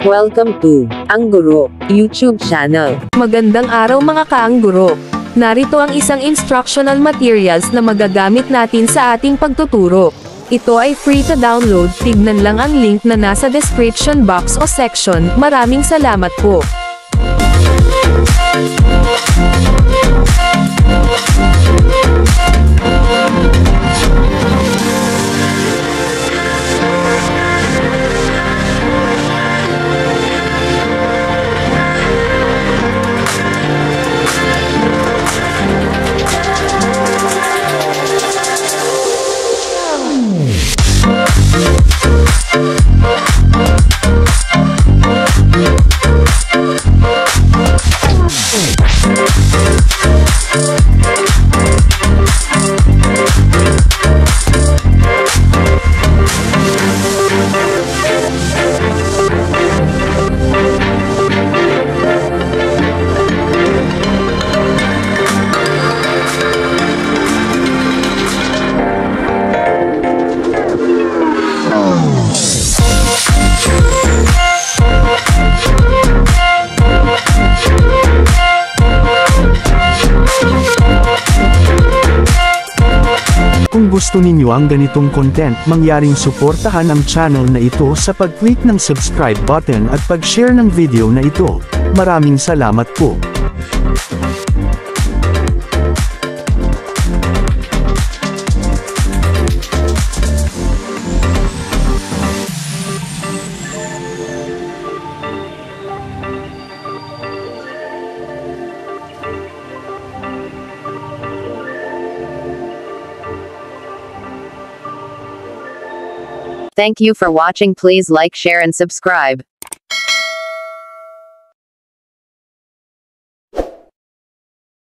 Welcome to Ang Guro YouTube channel. Magandang araw mga kaangguro. Narito ang isang instructional materials na magagamit natin sa ating pagtuturo. Ito ay free to download, tignan lang ang link na nasa description box o section. Maraming salamat po. Kung gusto ninyo ang ganitong content, mangyaring suportahan ang channel na ito sa pag-click ng subscribe button at pag-share ng video na ito. Maraming salamat po. Thank you for watching. Please like, share and subscribe.